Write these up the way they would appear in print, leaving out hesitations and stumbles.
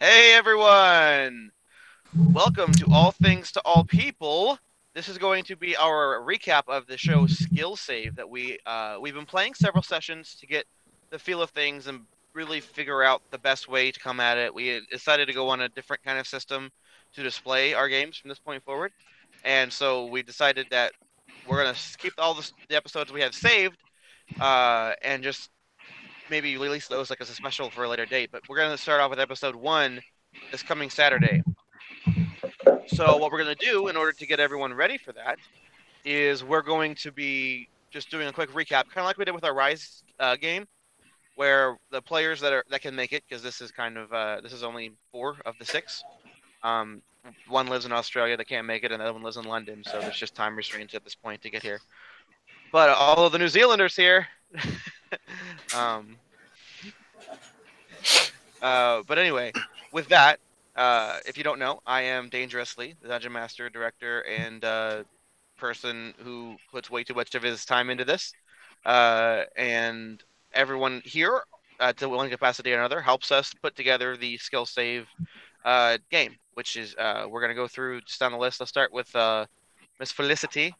Hey everyone! Welcome to All Things to All People. This is going to be our recap of the show Skill Save that we've been playing several sessions to get the feel of things and really figure out the best way to come at it. We decided to go on a different kind of system to display our games from this point forward, and so we decided that we're gonna keep all the episodes we have saved, and just maybe release those like as a special for a later date. But we're gonna start off with episode 1 this coming Saturday. So what we're gonna do in order to get everyone ready for that is we're going to be just doing a quick recap, kind of like we did with our Rise game, where the players that can make it, because this is kind of this is only 4 of the 6. One lives in Australia that can't make it, and the other one lives in London, so there's just time restraints at this point to get here. But all of the New Zealanders here. But anyway, with that, if you don't know, I am Dangerously, the Dungeon Master, Director, and person who puts way too much of his time into this. And everyone here, to one capacity or another, helps us put together the skill save game, which is we're going to go through just down the list. Let's start with Miss Felicity.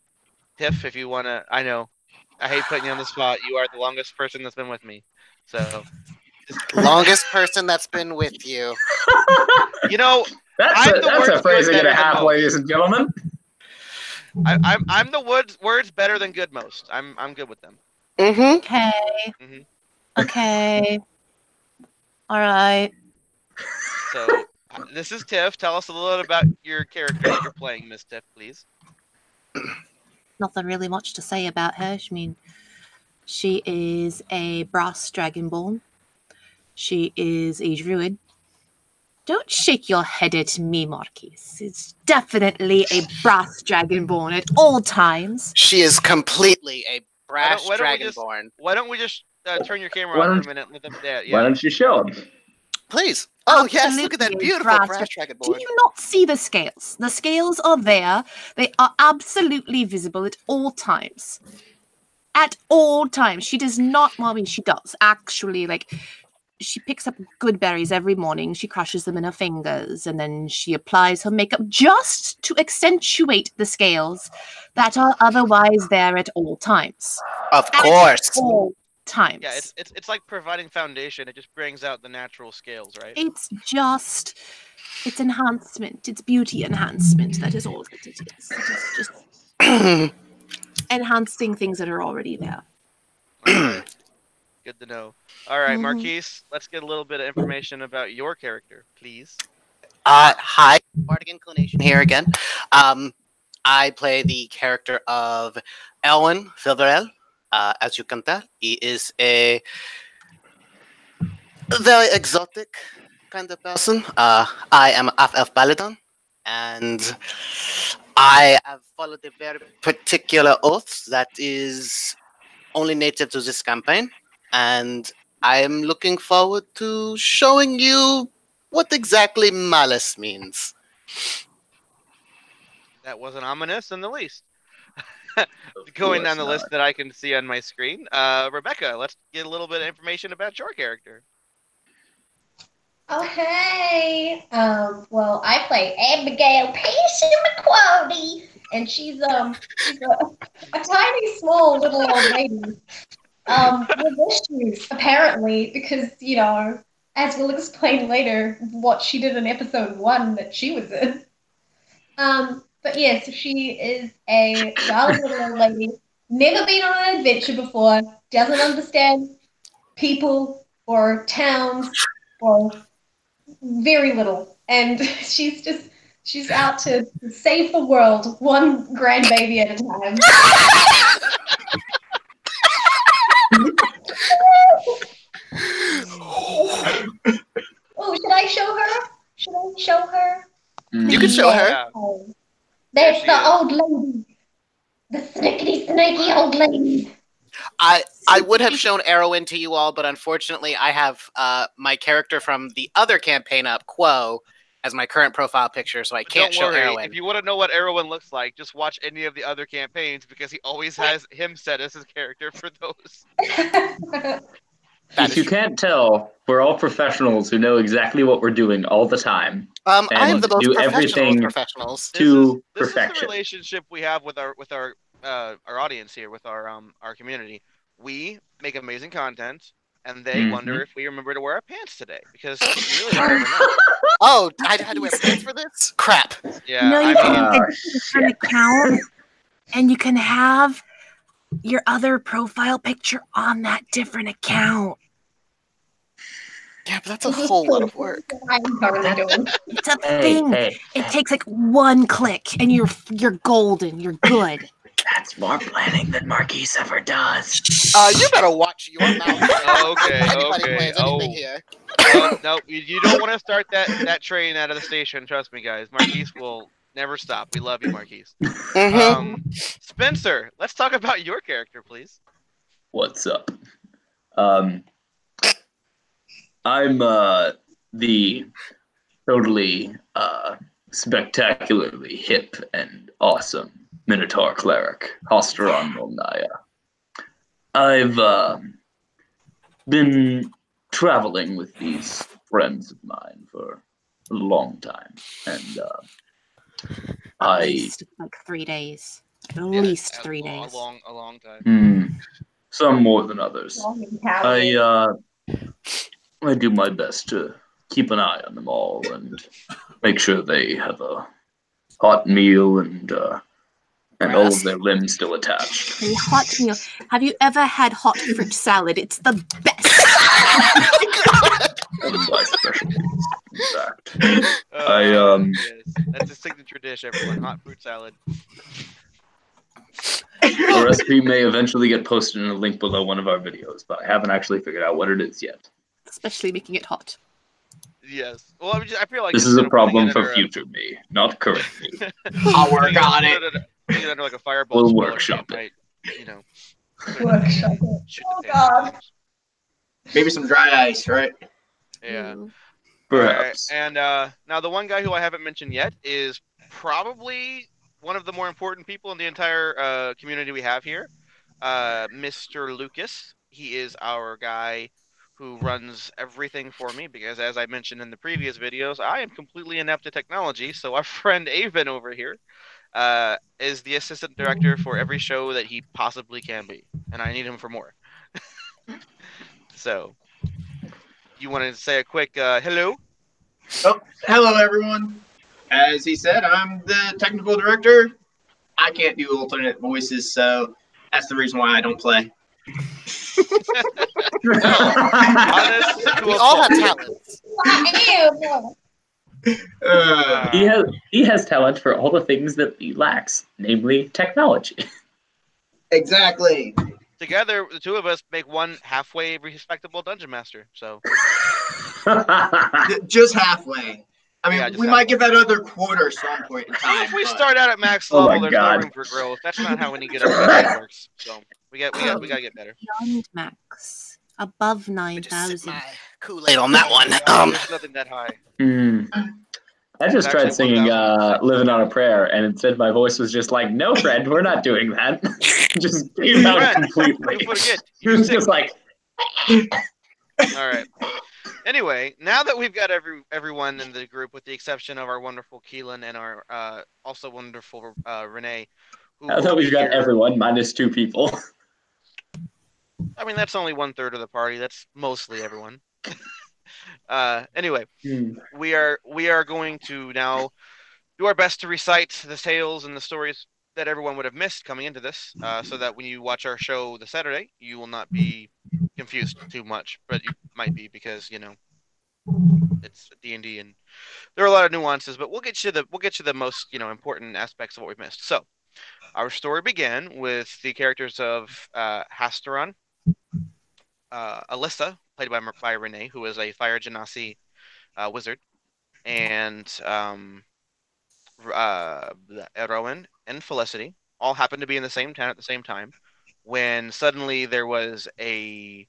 Tiff, if you want to, I know, I hate putting you on the spot. You are the longest person that's been with me. So longest person that's been with you. You know, that's a phrase to get a half, ladies and gentlemen. I'm the words better than good most. I'm good with them. Mm-hmm. Okay. Mm-hmm. Okay. All right. So this is Tiff. Tell us a little bit about your character that you're playing, Miss Tiff, please. Nothing really much to say about her. I mean, she is a brass dragonborn. She is a druid. Don't shake your head at me, Marquise. It's definitely a brass dragonborn at all times. She is completely a brass dragonborn. Why don't we just turn your camera on for a minute? Why don't you show them? Please. Oh, yes, look at that beautiful brass dragonborn. Do you not see the scales? The scales are there. They are absolutely visible at all times. At all times. She does not, well, I mean, she does, actually, she picks up good berries every morning. She crushes them in her fingers, and then she applies her makeup just to accentuate the scales that are otherwise there at all times. Of course. At all times. Yeah, it's like providing foundation. It just brings out the natural scales, right? It's enhancement. It's beauty enhancement. That is all that it is. It is just enhancing things that are already there. Okay. Good to know. All right, Marquise, let's get a little bit of information about your character, please. Hi, Bardic Inclination here again. I play the character of Elwyn Filverel. As you can tell, he is a very exotic kind of person. I am a half-elf paladin, and I have followed a very particular oath that is only native to this campaign, and I am looking forward to showing you what exactly malice means. That wasn't ominous in the least. Going down the list that I can see on my screen. Rebecca, let's get a little bit of information about your character. Oh, hey. Well, I play Abigail Passamaquoddy, and she's a tiny, small, little old lady. With issues, apparently, because, as we'll explain later, what she did in episode 1 that she was in. But yes, she is a darling little old lady, never been on an adventure before, doesn't understand people or towns or very little. And she's out to save the world, one grandbaby at a time. Oh, should I show her? You can show her. That's the old lady. The snaky old lady. I would have shown Arrowin to you all, but unfortunately I have my character from the other campaign up, Quo, as my current profile picture, so I can't show Arrowin. If you want to know what Arrowin looks like, just watch any of the other campaigns, because he always has him set as his character for those. If you can't tell, we're all professionals who know exactly what we're doing all the time. I am the most do professional everything of professionals. to This is perfection. the relationship we have with our audience here, with our community. We make amazing content, and they wonder if we remember to wear our pants today, because we really don't ever know. Oh, I had to wear pants for this? Crap. Yeah, No, you I can mean, make a different account, and you can have your other profile picture on that different account. Yeah, but that's a whole lot of work. I'm totally doing. It's a thing. It takes like one click, and you're golden. You're good. That's more planning than Marquise ever does. You better watch your mouth. Okay, Anybody okay. plans anything here. No, you don't want to start that train out of the station. Trust me, guys. Marquise will never stop. We love you, Marquise. Spencer, let's talk about your character, please. What's up? I'm the totally spectacularly hip and awesome Minotaur cleric, Hosteron Molnaya. I've been traveling with these friends of mine for a long time, and At least like 3 days. At least 3 days. A long time. Some more than others. I do my best to keep an eye on them all and make sure they have a hot meal and all of their limbs still attached. A hot meal. Have you ever had hot fruit salad? It's the best. One of my specialties, in fact. Yes. That's a signature dish, everyone. Hot fruit salad. The recipe may eventually get posted in a link below one of our videos, but I haven't actually figured out what it is yet. Especially making it hot. Yes. Well, I feel like this is a problem for future me, not current me. I'll work on it. Put it under like a fireball. We'll workshop it. Right, you know. Workshop it. Oh God. Maybe some dry ice, right? Yeah. Perhaps. Right. And now the one guy who I haven't mentioned yet is probably one of the more important people in the entire community we have here, Mr. Lucas. He is our guy who runs everything for me, because as I mentioned in the previous videos, I am completely inept at technology. So our friend Avon over here is the assistant director for every show that he possibly can be, and I need him for more. So, you want to say a quick hello? Oh, hello everyone. As he said, I'm the technical director. I can't do alternate voices, so that's the reason why I don't play. We all have talents. He has talent for all the things that he lacks, namely technology. Exactly. Together, the two of us make one halfway respectable dungeon master. So just halfway. I mean, Yeah, we might get that other quarter some point in time. if we but- start out at max Oh level, my there's God. no room for growth. That's not how any good RPG works. So we gotta get better. Beyond max. Above I just sip 9,000. my Kool-Aid on that one. There's nothing that high. I just Actually, tried singing 1,000. Living on a Prayer, and instead my voice was just like, no, friend, we're not doing that. Just came out Friend, completely. You forget. It was just like, All right. Anyway, now that we've got everyone in the group, with the exception of our wonderful Keelan and our also wonderful Renee, who I thought will be we've got here. everyone minus 2 people. I mean, that's only 1/3 of the party. That's mostly everyone. Anyway, we are going to now do our best to recite the tales and the stories that everyone would have missed coming into this, so that when you watch our show this Saturday, you will not be confused too much. But you might be, because it's D&D and there are a lot of nuances. But we'll get you the most important aspects of what we've missed. So our story began with the characters of Hasteron, Alyssa, played by Renee, who is a Fire Genasi wizard, and Erwin and Felicity all happened to be in the same town at the same time, when suddenly there was a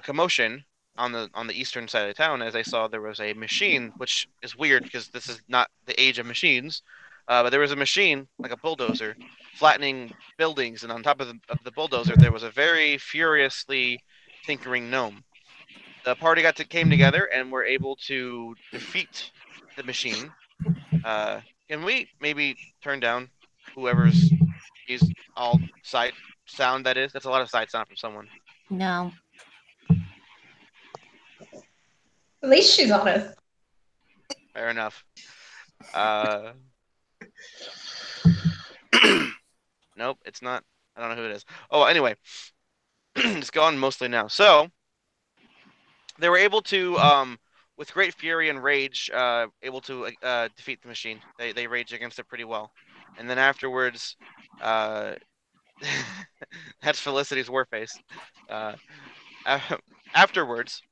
commotion on the eastern side of town, as they saw there was a machine, which is weird because this is not the age of machines, but there was a machine, like a bulldozer, flattening buildings, and on top of the bulldozer there was a very furiously tinkering gnome. The party came together and were able to defeat the machine. Can we maybe turn down whoever's is all side sound that is? That's a lot of side sound from someone. No. At least she's honest. Fair enough. Nope, it's not. I don't know who it is. Oh, anyway, it's gone mostly now. So they were able to, with great fury and rage, able to defeat the machine. They raged against it pretty well, and then afterwards, that's Felicity's war face. Afterwards,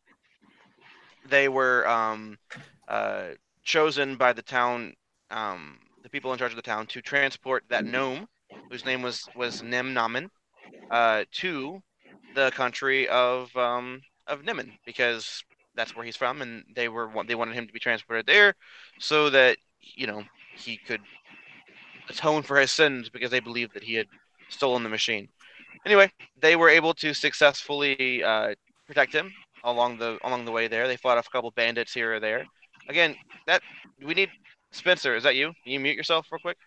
they were chosen by the town, the people in charge of the town, to transport that gnome, whose name was Nemnomen, to the country of Nimon, because that's where he's from, and they wanted him to be transported there, so that he could atone for his sins, because they believed that he had stolen the machine. Anyway, they were able to successfully protect him along the way there. They fought off a couple bandits here or there. Again, we need Spencer. Is that you? Can you mute yourself real quick?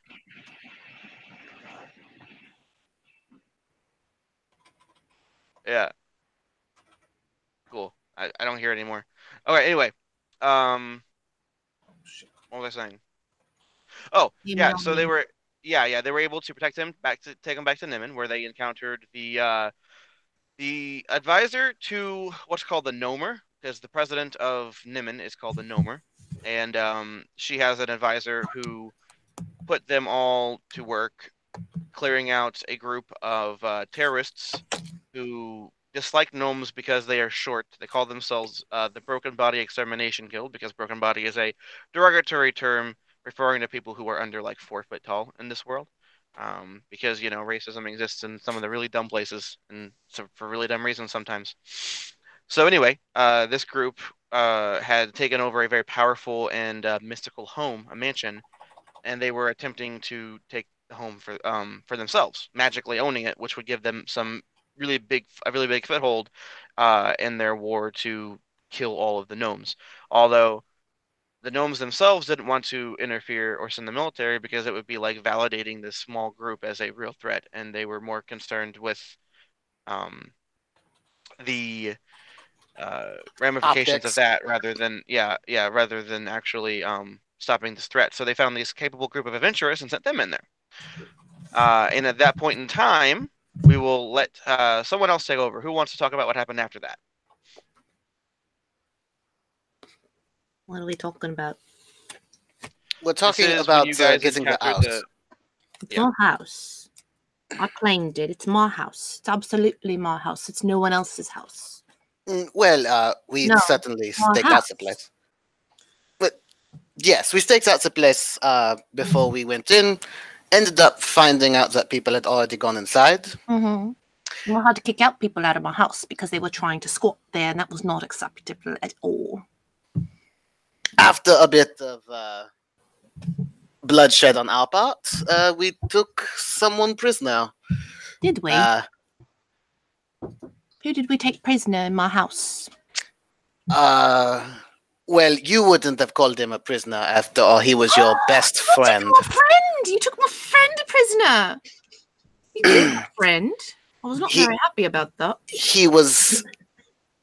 Yeah. Cool. I don't hear it anymore. Okay. Anyway, what was I saying? Oh, yeah. So they were, they were able to protect him, take him back to Nimon, where they encountered the advisor to what's called the Gnomer, because the president of Nimon is called the Gnomer, and she has an advisor who put them all to work clearing out a group of terrorists who dislike gnomes because they are short. They call themselves the Broken Body Extermination Guild, because broken body is a derogatory term referring to people who are under like 4 foot tall in this world. Because racism exists in some of the really dumb places, and so for really dumb reasons sometimes. So anyway, this group had taken over a very powerful and mystical home, a mansion, and they were attempting to take the home for themselves, magically owning it, which would give them a really big foothold in their war to kill all of the gnomes. Although the gnomes themselves didn't want to interfere or send the military, because it would be like validating this small group as a real threat, and they were more concerned with the ramifications of that rather than actually stopping this threat. So they found this capable group of adventurers and sent them in there. And at that point in time, we will let someone else take over. Who wants to talk about what happened after that? What are we talking about? We're talking about getting the house. It's my house. I claimed it. It's my house. It's absolutely my house. It's no one else's house. We certainly staked out the place. But yes, we staked out the place before we went in. Ended up finding out that people had already gone inside. Mm-hmm. I had to kick out people out of my house because they were trying to squat there, and that was not acceptable at all. After a bit of bloodshed on our part, we took someone prisoner. Did we? Who did we take prisoner in my house? Well, you wouldn't have called him a prisoner after all. He was your best friend. You took my friend prisoner. You killed my friend. I was not very happy about that. He was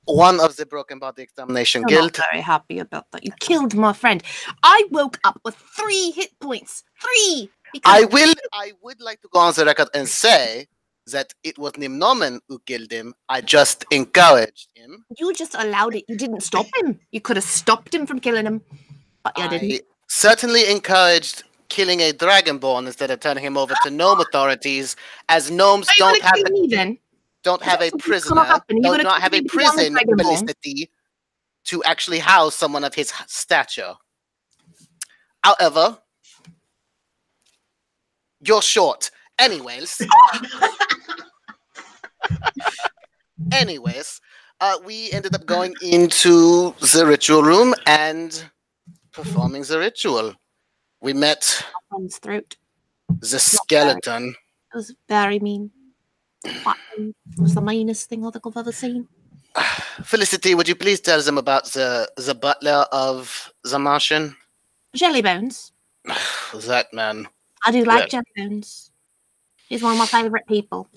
one of the Broken Body Extermination Guild. Not very happy about that. You killed my friend. I woke up with 3 hit points. 3. I would like to go on the record and say that it was Nimnomen who killed him. I just encouraged him. You just allowed it. You didn't stop him. You could have stopped him from killing him, but you didn't. I certainly encouraged killing a Dragonborn instead of turning him over to gnome authorities, as gnomes don't have a prisoner, do not have a prison Felicity to actually house someone of his stature. However, you're short. Anyways, we ended up going into the ritual room and performing the ritual. We met throat. The skeleton. It was very mean. It was the meanest thing I think I've ever seen. Felicity, would you please tell them about the butler of the mansion? Jelly Bones. That man. I do like Well. Jelly Bones. He's one of my favourite people.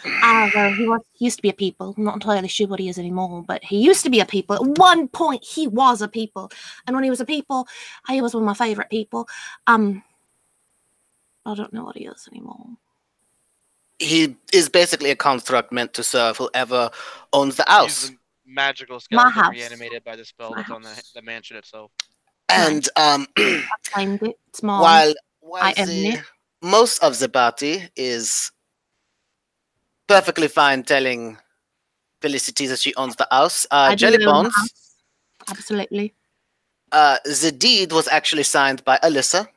Well, he used to be a people. I'm not entirely sure what he is anymore, but he used to be a people. At one point, he was a people. And when he was a people, he was one of my favourite people. I don't know what he is anymore. He is basically a construct meant to serve whoever owns the house. He's the magical My skeleton house. reanimated by the spell My that's on house. the mansion itself. And I claimed it. It's mine. while I own it. most of the party is perfectly fine telling Felicity that she owns the house, I do Jelly own the Bones, house. Absolutely. the deed was actually signed by Alyssa.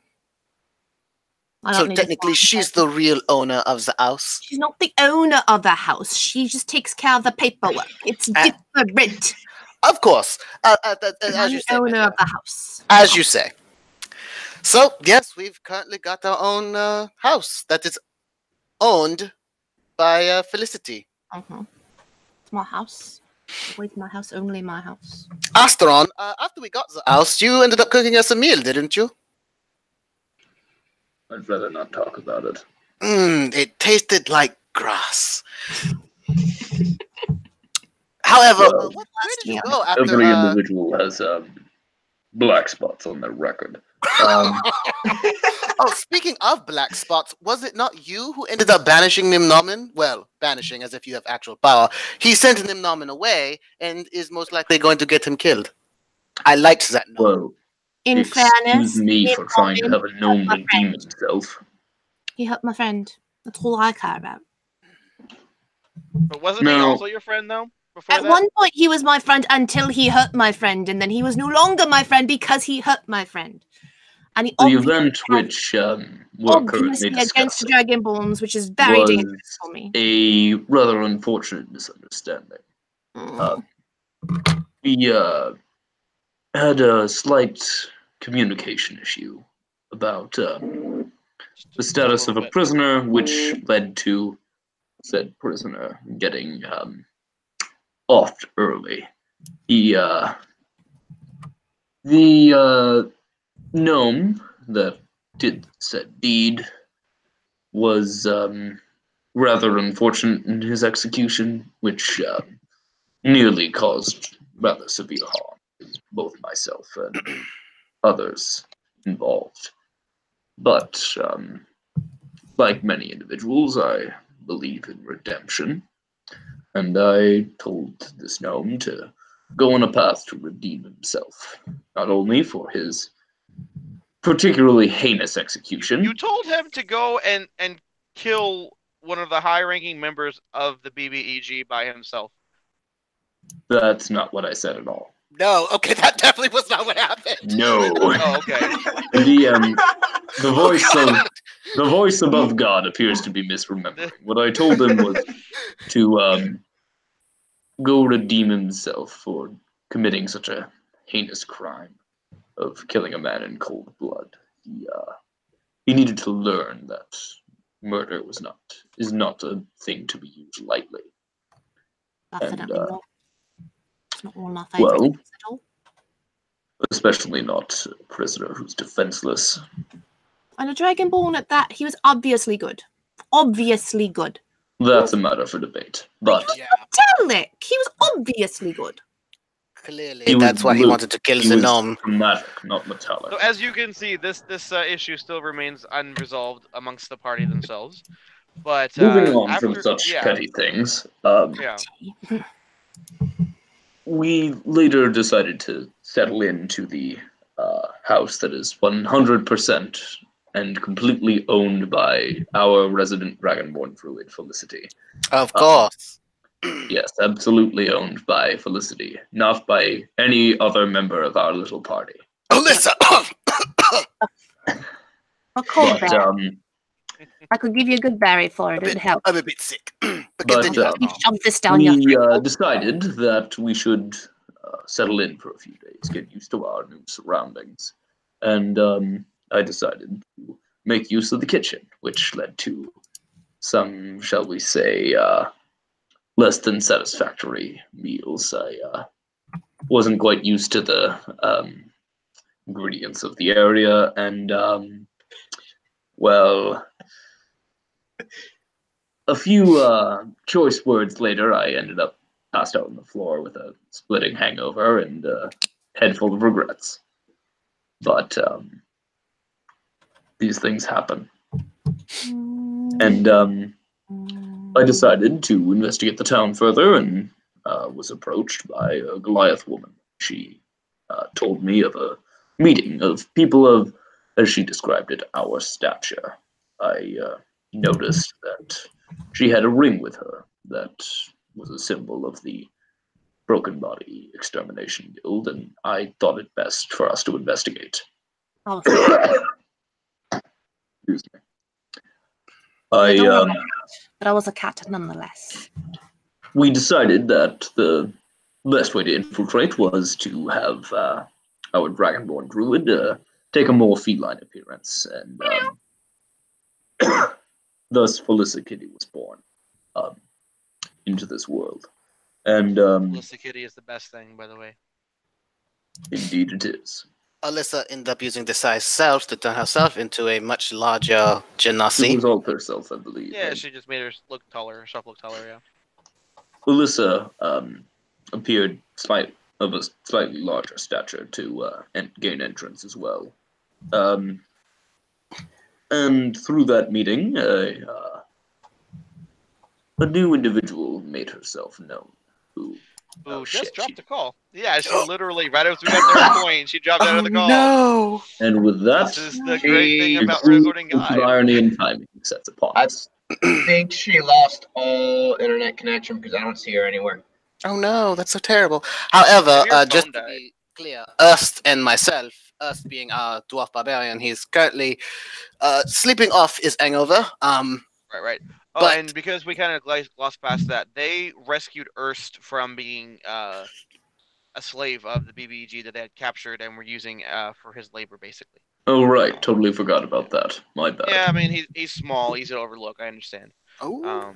I So don't need to technically, sign she's it. the real owner of the house. She's not the owner of the house. She just takes care of the paperwork. It's different. Of course, as I'm you the say, my owner dear. of the house. As you say. So yes, we've currently got our own house that is owned by Felicity. It's my house. Always my house, only my house. Asteron, after we got the house, you ended up cooking us a meal, didn't you? I'd rather not talk about it. It tasted like grass. However, Well, where did you go after? Every individual has black spots on their record. Oh, speaking of black spots, was it not you who ended up banishing Nimnomen? Well, banishing as if you have actual power. He sent Nimnomen away and is most likely going to get him killed. I liked that note. Well, In excuse fairness, me for trying to have a gnome redeem himself. he helped my friend. That's all I care about. But wasn't he No. also your friend though? Before At that? one point, he was my friend until he hurt my friend, and then he was no longer my friend because he hurt my friend. And he The event which we're currently obviously against the discussing Dragonborns, which is very was dangerous for me. a rather unfortunate misunderstanding. Mm. We had a slight communication issue about the status of a prisoner, which led to said prisoner getting offed early. The gnome that did said deed was rather unfortunate in his execution, which nearly caused rather severe harm to both myself and others involved. But like many individuals, I believe in redemption, and I told this gnome to go on a path to redeem himself, not only for his particularly heinous execution. You told him to go and kill one of the high-ranking members of the BBEG by himself. That's not what I said at all. No, okay, that definitely was not what happened. No. Oh, okay. The voice above God appears to be misremembering. What I told him was to go redeem himself for committing such a heinous crime of killing a man in cold blood. He needed to learn that murder is not a thing to be used lightly. Definitely not. It's not one of my favourite well, things at all. Especially not a prisoner who's defenseless. And a Dragonborn at that, he was obviously good. Obviously good. That's a matter for debate. But Yeah, Telic, he was obviously good. clearly He was that's why he blue. wanted to kill he the was gnome. chromatic, not metallic. So as you can see, this issue still remains unresolved amongst the party themselves. But Moving on after, from such yeah, petty things, yeah. we later decided to settle into the house that is 100% and completely owned by our resident Dragonborn druid, Felicity. Of course. Yes, absolutely owned by Felicity, not by any other member of our little party. Alyssa! A cold But, berry. I could give you a good berry for it. It would help. I'm a bit sick. But But, continue. You shove this down your we throat. decided that we should settle in for a few days, get used to our new surroundings. And I decided to make use of the kitchen, which led to some, shall we say, less than satisfactory meals. I wasn't quite used to the ingredients of the area, and well, a few choice words later, I ended up passed out on the floor with a splitting hangover and a head full of regrets. But these things happen. And I decided to investigate the town further and was approached by a Goliath woman. She told me of a meeting of people of, as she described it, our stature. I noticed that she had a ring with her that was a symbol of the Broken Body Extermination Guild, and I thought it best for us to investigate. Oh, Excuse me. but I was a cat nonetheless. We decided that the best way to infiltrate was to have our Dragonborn druid take a more feline appearance, and thus Felissa Kitty was born into this world. And Felissa Kitty is the best thing, by the way. Indeed it is. Alyssa ended up using the size self to turn herself into a much larger She Genasi. was all herself, I believe. Yeah, she just made herself look taller, yeah. Felissa appeared of a slightly larger stature to gain entrance as well. And through that meeting, a new individual made herself known. Who just dropped a call. Yeah, she literally, right as we got to her point, she dropped out of the call. No! And with that, This is the great thing about the Resorting Guide. irony and timing sets upon us. I think she lost all internet connection because I don't see her anywhere. Oh no, that's so terrible. However, Maybe her phone just to died. be clear, Erst and myself, Erst being our dwarf barbarian, he's currently sleeping off his hangover. Right. Oh, But- and because we kind of glossed past that, they rescued Erst from being a slave of the BBG that they had captured and were using for his labor, basically. Oh, right. Totally forgot about that. My bad. Yeah, I mean, he's small, easy to overlook, I understand. Oh,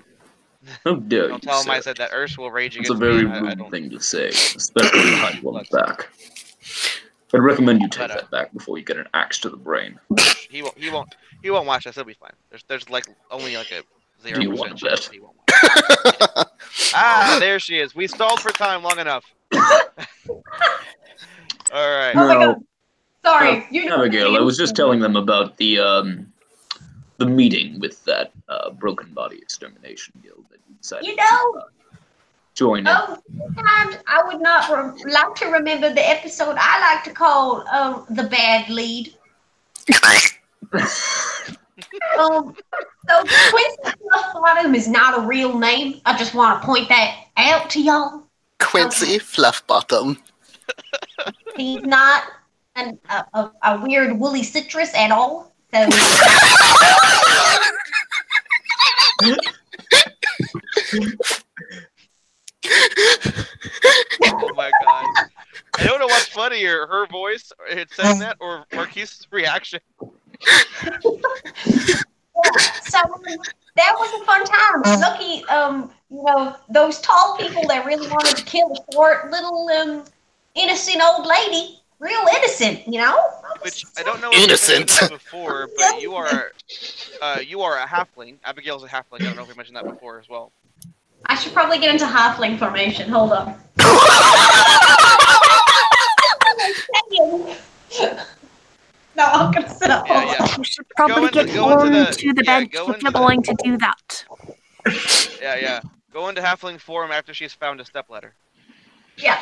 How dare you, Don't tell him I sir. said that Erst will rage It's a against very me. I rude don't... thing to say, especially behind one's back. I'd recommend you take But, that back before you get an axe to the brain. He won't watch this. He'll be fine. There's like only like a 0% Do you want to chance bet? he won't watch. Ah, there she is. We stalled for time long enough. All right. Oh my Now, God. Sorry. You know Abigail, I was just telling them about the meeting with that Broken Body Extermination Guild that you decided You know- to join in. Oh, sometimes I would not like to remember the episode I like to call The Bad Lead. So Quincy Bottom is not a real name. I just want to point that out to y'all. Quincy Fluffbottom. He's not a weird woolly citrus at all. So Oh my god. I don't know what's funnier, her voice saying that or Marquise's reaction. So that was a fun time. Lucky, those tall people that really wanted to kill a short little innocent old lady. Real innocent, you know? Which I don't know if Innocent. you mentioned that before, but you are a halfling. Abigail's a halfling. I don't know if we mentioned that before as well. I should probably get into halfling formation. Hold on. No, I'm gonna sit up. Yeah, yeah. You should probably into- get go into on the- to the yeah, bench go if into you're the- going to do that. Yeah. Go into halfling form after she's found a stepladder. Yeah.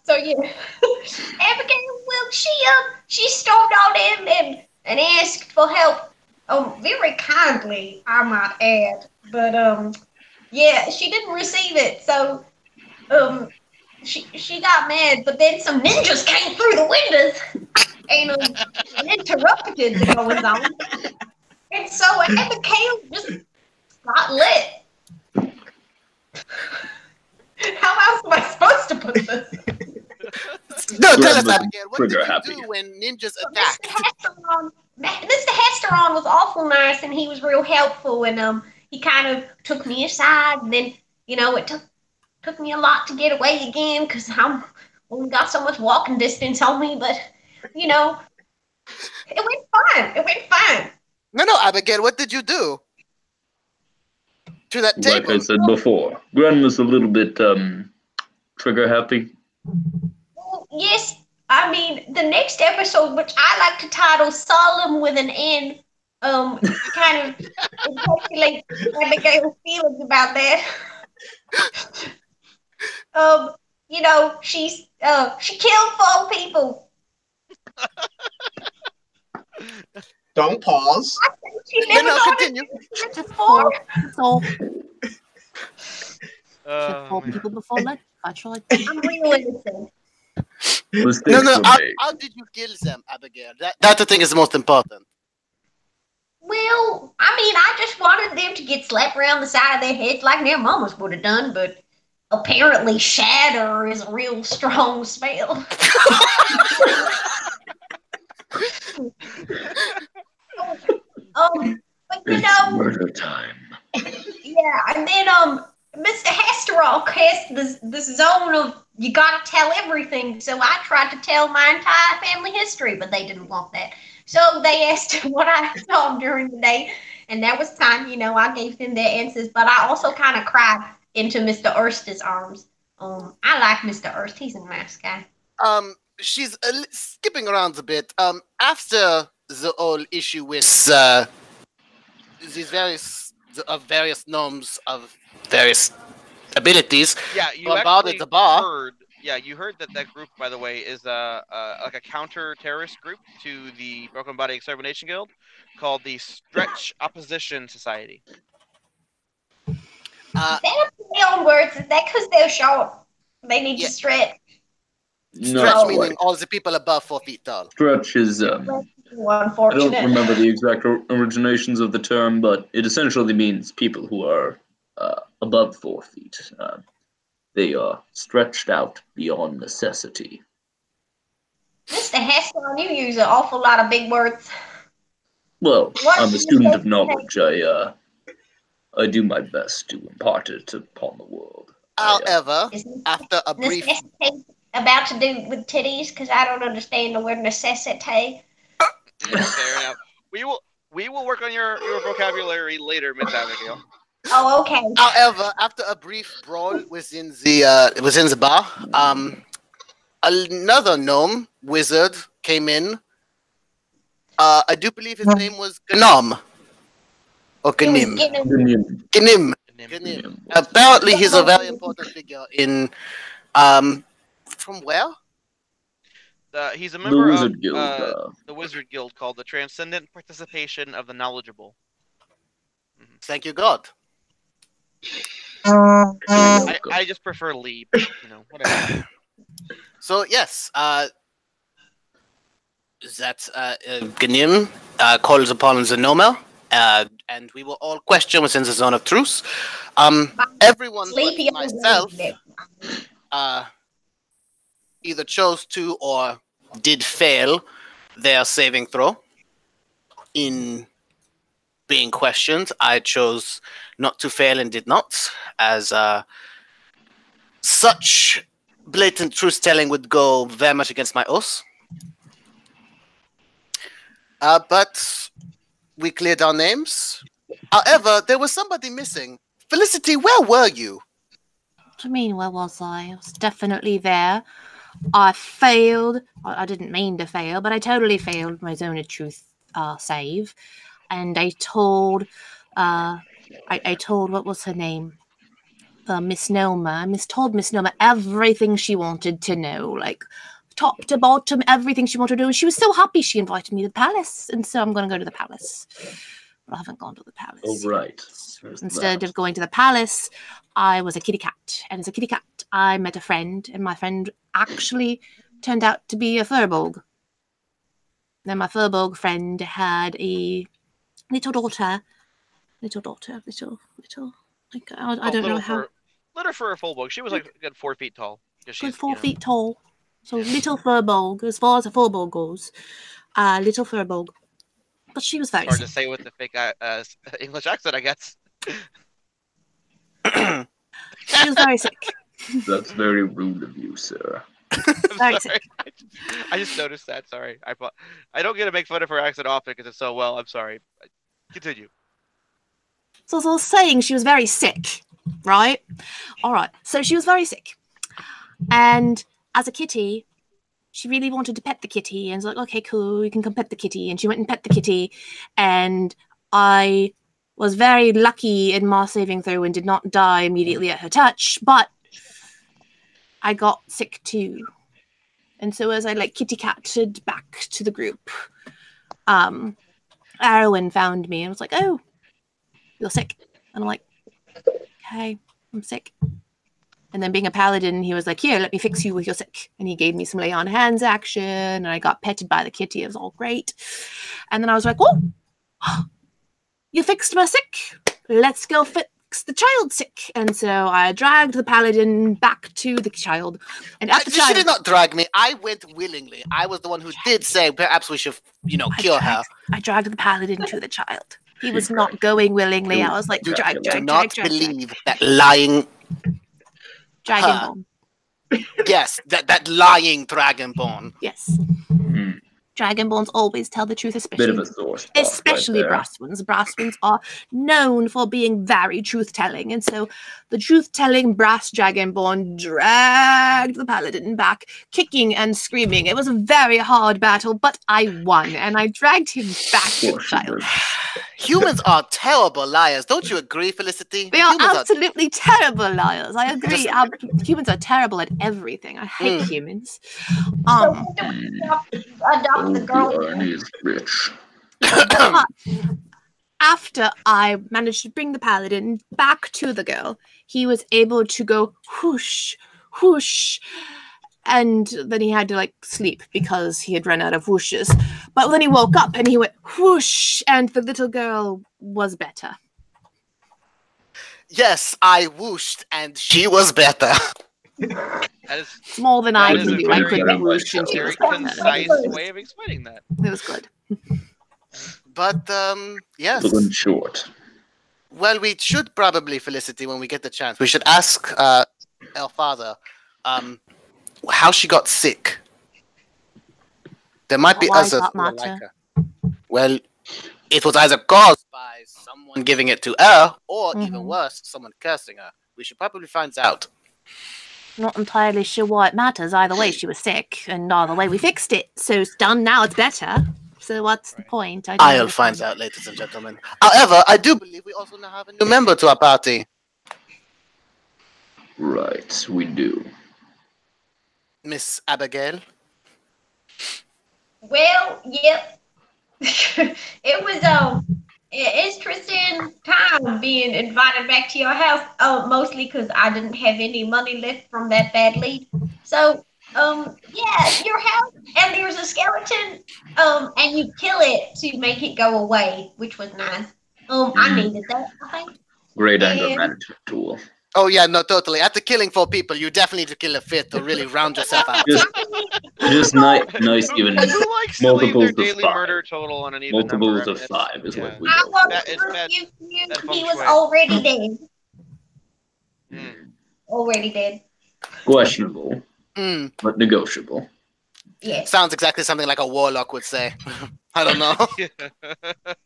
So yeah, Abigail, well, she stormed on in and asked for help. Very kindly, I might add. But yeah, she didn't receive it. So she got mad. But then some ninjas came through the windows and interrupted the goings on. And so Abigail just got lit. How else am I supposed to put this? No, tell Yeah, us, but Abigail. What trigger did you happy. do when ninjas Mr. attack? Hesteron was awful nice, and he was real helpful, and he kind of took me aside, and then it took me a lot to get away again because I'm only got so much walking distance on me. But you know, it went fine. It went fine. No, Abigail, what did you do to that Like I table? said before, Grandma's a little bit trigger happy. Well, yes, I mean the next episode, which I like to title "Solemn with an N," kind of encapsulates Abigail's feelings about that. She killed 4 people. Don't pause. I think she No, never got continue. it Just before. four Oh, man. people before lunch. I tried. I'm real innocent. Mistakes were made. How did you kill them, Abigail? That I think is the most important. Well, I mean, I just wanted them to get slapped around the side of their heads like their mamas would have done, but apparently shatter is a real strong spell. But It's murder time. yeah, and then Mr. Hesterall cast this zone of you gotta tell everything. So I tried to tell my entire family history, but they didn't want that. So they asked what I saw during the day, and that was time, I gave them their answers, but I also kind of cried into Mr. Erst's arms. I like Mr. Erst. He's a nice guy. She's skipping around a bit. After the whole issue with these various gnomes of various abilities, Yeah, you bombarded actually the bar. heard. Yeah, you heard that group, by the way, is like a counter-terrorist group to the Broken Body Extermination Guild called the Stretch Opposition Society. Is that a play on words? Is that because they're short? They need Yeah. to stretch. Stretch Not meaning quite. all the people above 4 feet tall. Stretch is I Unfortunate. don't remember the exact originations of the term, but it essentially means people who are above 4 feet. They are stretched out beyond necessity. Mr. Heston, you use an awful lot of big words. Well, What I'm do a you student think of knowledge. I do my best to impart it upon the world. However, Is after a brief necessity about to do with titties? Because I don't understand the word necessity. Fair enough. We will work on your vocabulary later, Miss Abigail. Oh, okay. However, after a brief brawl within the bar, another gnome wizard came in. I do believe his name was Gnom. Or It was Gnim. getting Gnim. Nim. Apparently, he's a very important figure in. From where? He's a The member Wizard of Guild. the Wizard Guild called the Transcendent Participation of the Knowledgeable. Thank you, God. I just prefer Lee, but, whatever. So yes, Gnim calls upon the Noma, and we were all questioned within the zone of truce. Everyone sleepy. but myself either chose to or did fail their saving throw. In being questioned, I chose not to fail and did not, as such blatant truth-telling would go very much against my oath. But we cleared our names. However, there was somebody missing. Felicity, where were you? What do you mean, where was I? I was definitely there. I failed. I didn't mean to fail, but I totally failed my zone of truth save. And I told, I told, what was her name? Miss Noma. Told Miss Noma everything she wanted to know, like top to bottom, everything she wanted to know. And she was so happy she invited me to the palace. And so I'm going to go to the palace. But I haven't gone to the palace. Oh, right. Instead of going to the palace, I was a kitty cat. And as a kitty cat, I met a friend. And my friend actually turned out to be a furbolg. Then my furbolg friend had a little daughter. Like, I don't know how. Little for a full book. She was like a good 4 feet tall. Good 4 feet tall. So little furbolg, as far as a furbolg goes. Little furbolg. But she was very Hard to say with the fake English accent, I guess. She was very sick. That's very rude of you, sir. I'm Very sorry. I just noticed that. Sorry. I don't get to make fun of her accent often because it's so well. I'm sorry. Continue. So as I was saying, she was very sick, right? All right. So she was very sick. And as a kitty, she really wanted to pet the kitty. And was like, okay, cool, you can come pet the kitty. And she went and pet the kitty. And I was very lucky in my saving throw and did not die immediately at her touch. But I got sick too. And so as I kitty catted back to the group, Arwen found me and was like, oh, you're sick. And I'm like, okay, I'm sick. And then being a paladin, he was like, here, let me fix you with your sick. And he gave me some lay on hands action, and I got petted by the kitty. It was all great. And then I was like, oh, you fixed my sick. Let's go fix the child sick. And so I dragged the paladin back to the child. And at the She did not drag me. I went willingly. I was the one who did say perhaps we should, kill her. I dragged the paladin to the child. He was not going willingly. I was like, drag. Do not believe that lying. Dragonborn. Yes, that lying dragonborn. Yes. Dragonborns always tell the truth, Bit of a sore spot especially right there. brass ones. Brass ones are known for being very truth-telling, and so the truth-telling brass dragonborn dragged the paladin back, kicking and screaming. It was a very hard battle, but I won, and I dragged him back to the child. Humans are terrible liars. Don't you agree, Felicity? They are Humans absolutely terrible liars. I agree. Humans are terrible at everything. I hate humans. So when do we adopt the girl? The irony is rich. But after I managed to bring the paladin back to the girl, he was able to go whoosh, whoosh, and then he had to sleep because he had run out of whooshes. But then he woke up and he went whoosh, and the little girl was better. Yes, I whooshed, and she was better. That is It's more than I that is can a do. I very, couldn't whoosh, and she very was better. concise way of explaining that. It was good. But, yes. But in short, Well, we should probably, Felicity, when we get the chance, we should ask our father how she got sick. There might be Why others that who are matter? like her. Well, it was either caused by someone giving it to her, or even worse, someone cursing her. We should probably find out. Not entirely sure why it matters. Either way, she was sick, and either way, we fixed it. So it's done now. It's better. So what's the point? I don't I'll find understand. out, ladies and gentlemen. However, I do believe we also now have a new member to our party. right, we do. Miss Abigail. Well, yep. It was an interesting time being invited back to your house. Oh, mostly because I didn't have any money left from that bad lead. So, yeah, your house, and there's a skeleton, and you kill it to make it go away, which was nice. I needed that, I think. Great anger And- management tool. Oh, yeah, no, totally. After killing 4 people, you definitely need to kill a 5th to really round yourself out. Just nice even Who likes to leave their multiples of daily 5. murder total on an even number? Multiples I of mean, 5 is yeah. what we I do. want That- to it's bad- rebuke you. bad He feng was shui. already dead. Mm. Already dead. Questionable, Hmm. but negotiable. Yes. Sounds exactly something like a warlock would say. I don't know.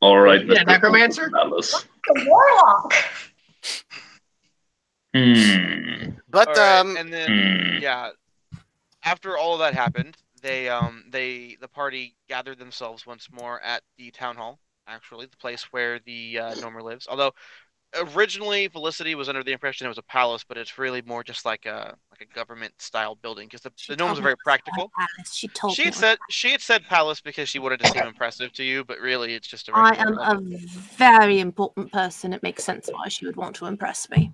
All right, Yeah, Mr. necromancer? Alice. The warlock. But, All right, and then Hmm. yeah, after all of that happened, the party gathered themselves once more at the town hall. Actually, the place where the Gnomer lives. Although originally Felicity was under the impression it was a palace, but it's really more just like a government style building because the gnomes are very practical. Alice, she told She me. had said palace because she wanted to seem impressive to you, but really it's just a I regular am a London. very important person. It makes sense why she would want to impress me.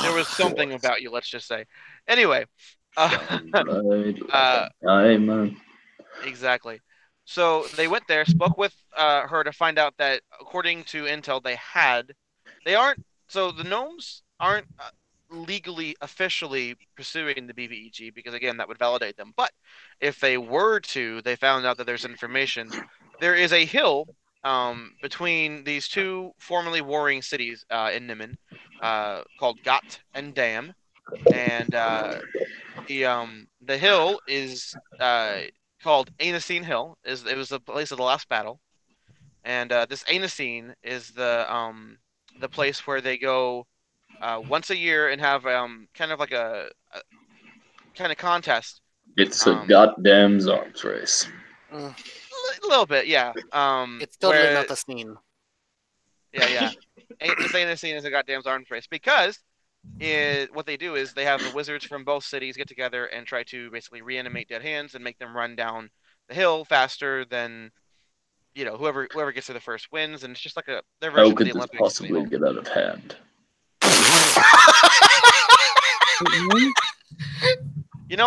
There was something about you, let's just say. Anyway, Right, I'm exactly. So they went there, spoke with her to find out that according to intel they aren't, so the gnomes aren't legally, officially pursuing the BVEG because again, that would validate them. But if they were to, they found out that there's information. There is a hill between these two formerly warring cities in Niman called Got and Dam, and the hill is called Anacene Hill. It was the place of the last battle, and this Anacene is the place where they go once a year and have kind of like a kind of contest. It's a goddamn arms race. Mm, A little bit, yeah. it's totally where- not a scene. Yeah. This Anacene is a goddamn arms race because what they do is they have the wizards from both cities get together and try to basically reanimate dead hands and make them run down the hill faster than whoever gets to the first wins, and it's just like their version How of could the this Olympics. possibly get out of hand?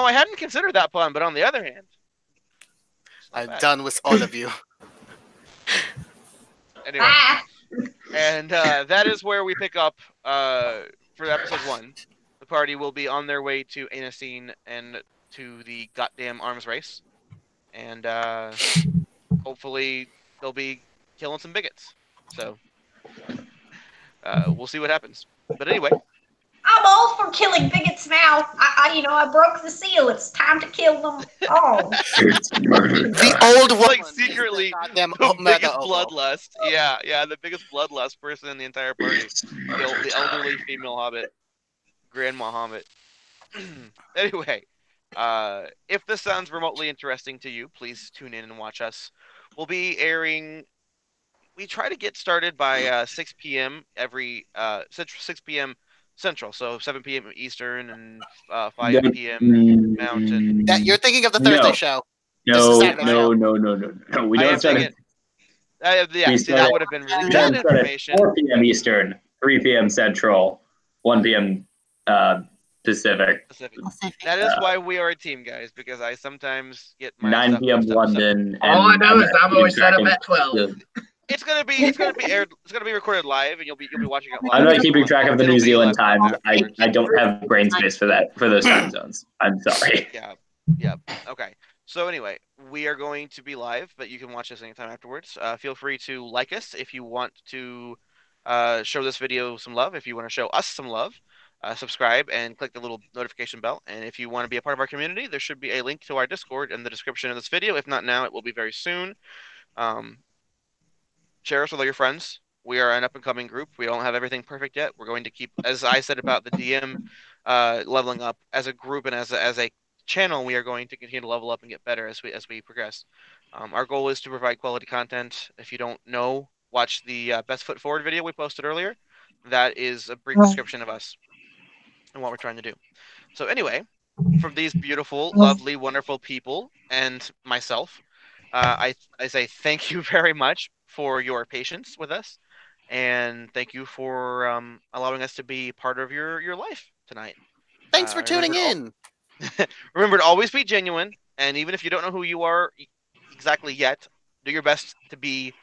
I hadn't considered that pun, but on the other hand, it's not I'm bad. done with all of you. Anyway, Ah, and that is where we pick up for episode 1. The party will be on their way to Anacene and to the goddamn arms race, and hopefully they'll be killing some bigots. So we'll see what happens. But anyway, I'm all for killing bigots now. I broke the seal. It's time to kill them all. It's murder The time. old woman. like is secretly the goddamn the mega biggest oboe. bloodlust. Yeah, the biggest bloodlust person in the entire party. It's murder The time. elderly female hobbit, Grandma Hobbit. Anyway, if this sounds remotely interesting to you, please tune in and watch us. We'll be airing. We try to get started by 6 p.m. every 6 p.m. Central, so 7 p.m. Eastern and 5 p.m. Mountain. That you're thinking of the Thursday No. show. No, Saturday no, show. no. We I don't am start thinking. at Yeah, We see, start that at- would have been really we bad start at information. 4 p.m. Eastern, 3 p.m. Central, 1 p.m. Pacific, Pacific. Pacific. That is why we are a team, guys, because I sometimes get my 9 stuff p.m. mixed up. London. All I and know is I'm keeping always set track up of at 12. the- It's gonna be aired. It's gonna be recorded live, and you'll be watching it live. I'm not keeping track of the It'll New be Zealand 11 times. afterwards. I don't have brain space for those time zones. I'm sorry. Yeah. Okay. So anyway, we are going to be live, but you can watch us anytime afterwards. Feel free to like us if you want to show this video some love. If you want to show us some love, subscribe and click the little notification bell. And if you want to be a part of our community, there should be a link to our Discord in the description of this video. If not now, it will be very soon. Share us with all your friends. We are an up-and-coming group. We don't have everything perfect yet. We're going to keep, as I said about the DM leveling up as a group and as a channel, we are going to continue to level up and get better as we progress. Our goal is to provide quality content. If you don't know, watch the Best Foot Forward video we posted earlier. That is a brief description of us and what we're trying to do. So anyway, from these beautiful, lovely, wonderful people and myself, I say thank you very much for your patience with us, and thank you for allowing us to be part of your life tonight. Thanks for tuning in. Remember to always be genuine, and even if you don't know who you are exactly yet, do your best to be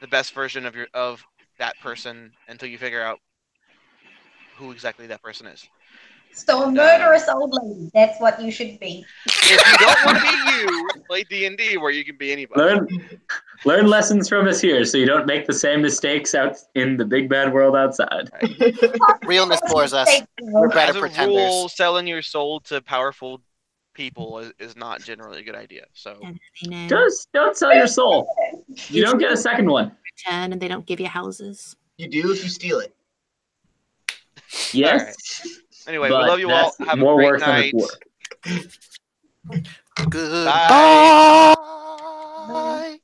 the best version of that person until you figure out who exactly that person is. So a murderous old lady. That's what you should be. If you don't want to be you, play D&D where you can be anybody. Learn lessons from us here, so you don't make the same mistakes out in the big bad world outside. Realness bores us. We're better As a pretenders. rule, selling your soul to powerful people is not generally a good idea. So Don't sell your soul. You don't get a second one. Return, and they don't give you houses. You do if you steal it. Yes. anyway, but we love you all. that's Have a more great work than night. it's work. Goodbye. Bye. Bye.